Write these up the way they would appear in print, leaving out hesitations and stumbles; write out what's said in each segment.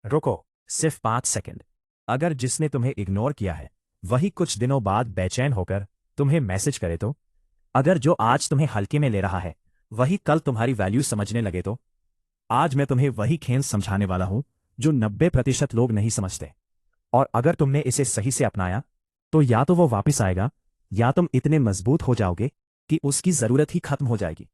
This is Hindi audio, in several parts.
रुको, सिर्फ 5 सेकंड। अगर जिसने तुम्हें इग्नोर किया है वही कुछ दिनों बाद बेचैन होकर तुम्हें मैसेज करे तो? अगर जो आज तुम्हें हल्के में ले रहा है वही कल तुम्हारी वैल्यू समझने लगे तो? आज मैं तुम्हें वही खेल समझाने वाला हूं जो 90% लोग नहीं समझते। और अगर तुमने इसे सही से अपनाया तो या तो वो वापस आएगा या तुम इतने मजबूत हो जाओगे कि उसकी जरूरत ही खत्म हो जाएगी।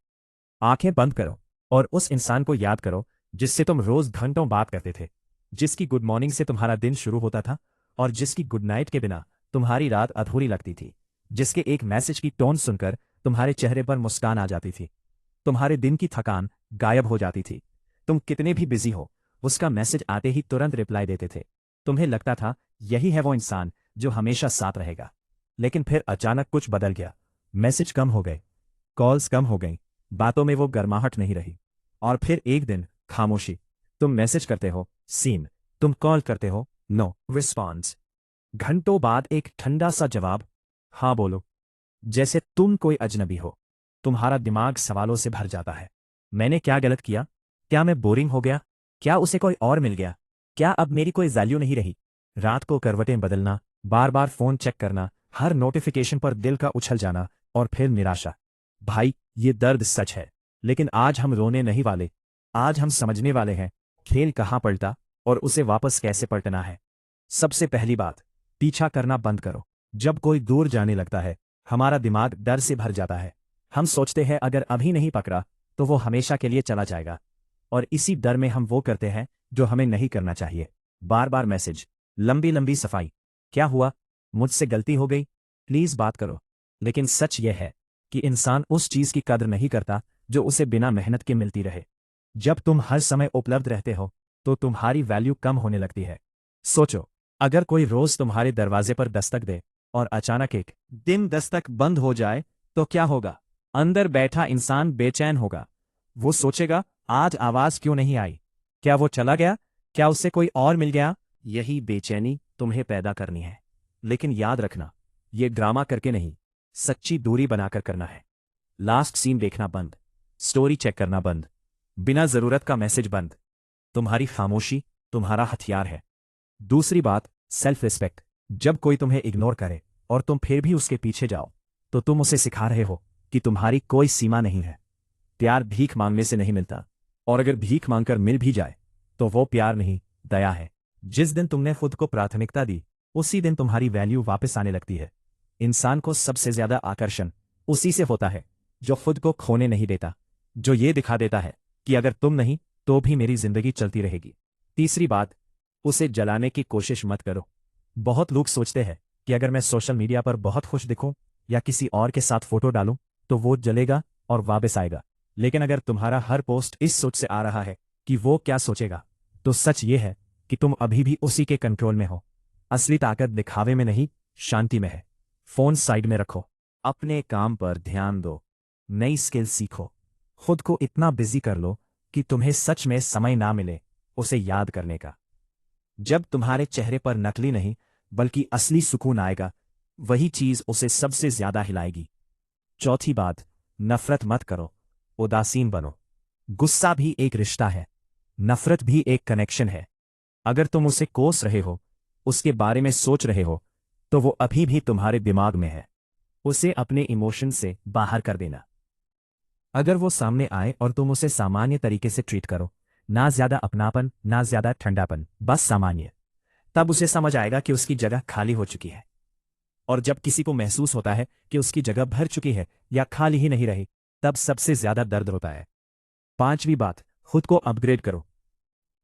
आंखें बंद करो और उस इंसान को याद करो जिससे तुम रोज घंटों बात करते थे, जिसकी गुड मॉर्निंग से तुम्हारा दिन शुरू होता था और जिसकी गुड नाइट के बिना तुम्हारी रात अधूरी लगती थी, जिसके एक मैसेज की टोन सुनकर तुम्हारे चेहरे पर मुस्कान आ जाती थी, तुम्हारे दिन की थकान गायब हो जाती थी। तुम कितने भी बिजी हो उसका मैसेज आते ही तुरंत रिप्लाई देते थे। तुम्हें लगता था यही है वो इंसान जो हमेशा साथ रहेगा। लेकिन फिर अचानक कुछ बदल गया। मैसेज कम हो गए, कॉल्स कम हो गई, बातों में वो गर्माहट नहीं रही। और फिर एक दिन खामोशी। तुम मैसेज करते हो, सीन। तुम कॉल करते हो, नो रिस्पॉन्स। घंटों बाद एक ठंडा सा जवाब, हाँ बोलो। जैसे तुम कोई अजनबी हो। तुम्हारा दिमाग सवालों से भर जाता है। मैंने क्या गलत किया? क्या मैं बोरिंग हो गया? क्या उसे कोई और मिल गया? क्या अब मेरी कोई वैल्यू नहीं रही? रात को करवटें बदलना, बार बार फोन चेक करना, हर नोटिफिकेशन पर दिल का उछल जाना और फिर निराशा। भाई, ये दर्द सच है, लेकिन आज हम रोने नहीं वाले। आज हम समझने वाले हैं खेल कहाँ पलटा और उसे वापस कैसे पलटना है। सबसे पहली बात, पीछा करना बंद करो। जब कोई दूर जाने लगता है हमारा दिमाग डर से भर जाता है। हम सोचते हैं अगर अभी नहीं पकड़ा तो वो हमेशा के लिए चला जाएगा। और इसी डर में हम वो करते हैं जो हमें नहीं करना चाहिए। बार बार मैसेज, लंबी लंबी सफाई, क्या हुआ, मुझसे गलती हो गई, प्लीज बात करो। लेकिन सच यह है कि इंसान उस चीज की कद्र नहीं करता जो उसे बिना मेहनत के मिलती रहे। जब तुम हर समय उपलब्ध रहते हो तो तुम्हारी वैल्यू कम होने लगती है। सोचो, अगर कोई रोज तुम्हारे दरवाजे पर दस्तक दे और अचानक एक दिन दस्तक बंद हो जाए तो क्या होगा? अंदर बैठा इंसान बेचैन होगा। वो सोचेगा आज आवाज क्यों नहीं आई? क्या वो चला गया? क्या उससे कोई और मिल गया? यही बेचैनी तुम्हें पैदा करनी है। लेकिन याद रखना, ये ड्रामा करके नहीं, सच्ची दूरी बनाकर करना है। लास्ट सीन देखना बंद, स्टोरी चेक करना बंद, बिना जरूरत का मैसेज बंद। तुम्हारी खामोशी तुम्हारा हथियार है। दूसरी बात, सेल्फ रिस्पेक्ट। जब कोई तुम्हें इग्नोर करे और तुम फिर भी उसके पीछे जाओ तो तुम उसे सिखा रहे हो कि तुम्हारी कोई सीमा नहीं है। प्यार भीख मांगने से नहीं मिलता, और अगर भीख मांगकर मिल भी जाए तो वो प्यार नहीं, दया है। जिस दिन तुमने खुद को प्राथमिकता दी उसी दिन तुम्हारी वैल्यू वापस आने लगती है। इंसान को सबसे ज्यादा आकर्षण उसी से होता है जो खुद को खोने नहीं देता, जो ये दिखा देता है कि अगर तुम नहीं तो भी मेरी जिंदगी चलती रहेगी। तीसरी बात, उसे जलाने की कोशिश मत करो। बहुत लोग सोचते हैं कि अगर मैं सोशल मीडिया पर बहुत खुश दिखूं या किसी और के साथ फोटो डालूं तो वो जलेगा और वापस आएगा। लेकिन अगर तुम्हारा हर पोस्ट इस सोच से आ रहा है कि वो क्या सोचेगा, तो सच ये है कि तुम अभी भी उसी के कंट्रोल में हो। असली ताकत दिखावे में नहीं, शांति में है। फोन साइड में रखो, अपने काम पर ध्यान दो, नई स्किल सीखो, खुद को इतना बिजी कर लो कि तुम्हें सच में समय ना मिले उसे याद करने का। जब तुम्हारे चेहरे पर नकली नहीं बल्कि असली सुकून आएगा, वही चीज उसे सबसे ज्यादा हिलाएगी। चौथी बात, नफरत मत करो, उदासीन बनो। गुस्सा भी एक रिश्ता है, नफरत भी एक कनेक्शन है। अगर तुम उसे कोस रहे हो, उसके बारे में सोच रहे हो, तो वो अभी भी तुम्हारे दिमाग में है। उसे अपने इमोशन से बाहर कर देना। अगर वो सामने आए और तुम उसे सामान्य तरीके से ट्रीट करो, ना ज्यादा अपनापन ना ज्यादा ठंडापन, बस सामान्य, तब उसे समझ आएगा कि उसकी जगह खाली हो चुकी है। और जब किसी को महसूस होता है कि उसकी जगह भर चुकी है या खाली ही नहीं रही, तब सबसे ज्यादा दर्द होता है। पांचवी बात, खुद को अपग्रेड करो।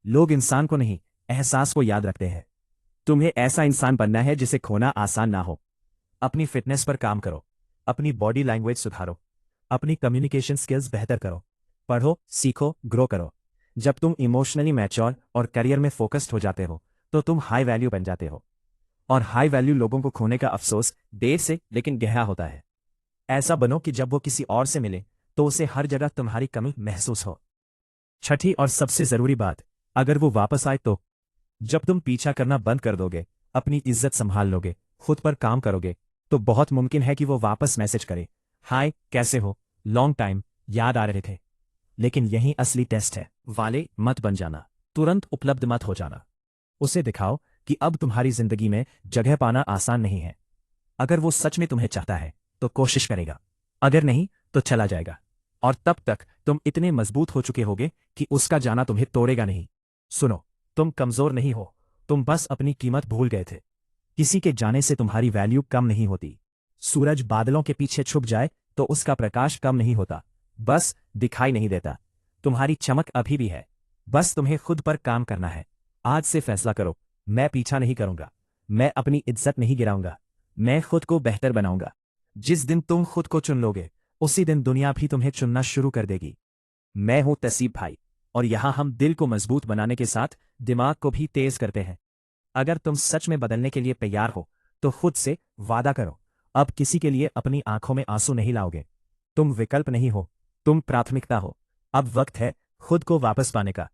लोग इंसान को नहीं, एहसास को याद रखते हैं। तुम्हें ऐसा इंसान बनना है जिसे खोना आसान ना हो। अपनी फिटनेस पर काम करो, अपनी बॉडी लैंग्वेज सुधारो, अपनी कम्युनिकेशन स्किल्स बेहतर करो, पढ़ो, सीखो, ग्रो करो। जब तुम इमोशनली मैच्योर और करियर में फोकस्ड हो जाते हो तो तुम हाई वैल्यू बन जाते हो। और हाई वैल्यू लोगों को खोने का अफसोस देर से लेकिन गहरा होता है। ऐसा बनो कि जब वो किसी और से मिले तो उसे हर जगह तुम्हारी कमी महसूस हो। छठी और सबसे जरूरी बात, अगर वो वापस आए तो? जब तुम पीछा करना बंद कर दोगे, अपनी इज्जत संभाल लोगे, खुद पर काम करोगे, तो बहुत मुमकिन है कि वो वापस मैसेज करे, हाय कैसे हो, लॉन्ग टाइम, याद आ रहे थे। लेकिन यही असली टेस्ट है। वाले मत बन जाना, तुरंत उपलब्ध मत हो जाना। उसे दिखाओ कि अब तुम्हारी जिंदगी में जगह पाना आसान नहीं है। अगर वो सच में तुम्हें चाहता है तो कोशिश करेगा, अगर नहीं तो चला जाएगा। और तब तक तुम इतने मजबूत हो चुके होगे कि उसका जाना तुम्हें तोड़ेगा नहीं। सुनो, तुम कमजोर नहीं हो, तुम बस अपनी कीमत भूल गए थे। किसी के जाने से तुम्हारी वैल्यू कम नहीं होती। सूरज बादलों के पीछे छुप जाए तो उसका प्रकाश कम नहीं होता, बस दिखाई नहीं देता। तुम्हारी चमक अभी भी है, बस तुम्हें खुद पर काम करना है। आज से फैसला करो, मैं पीछा नहीं करूंगा, मैं अपनी इज्जत नहीं गिराऊंगा, मैं खुद को बेहतर बनाऊंगा। जिस दिन तुम खुद को चुन लोगे उसी दिन दुनिया भी तुम्हें चुनना शुरू कर देगी। मैं हूं तसीब भाई, और यहां हम दिल को मजबूत बनाने के साथ दिमाग को भी तेज करते हैं। अगर तुम सच में बदलने के लिए तैयार हो तो खुद से वादा करो, अब किसी के लिए अपनी आंखों में आंसू नहीं लाओगे। तुम विकल्प नहीं हो, तुम प्राथमिकता हो। अब वक्त है खुद को वापस पाने का।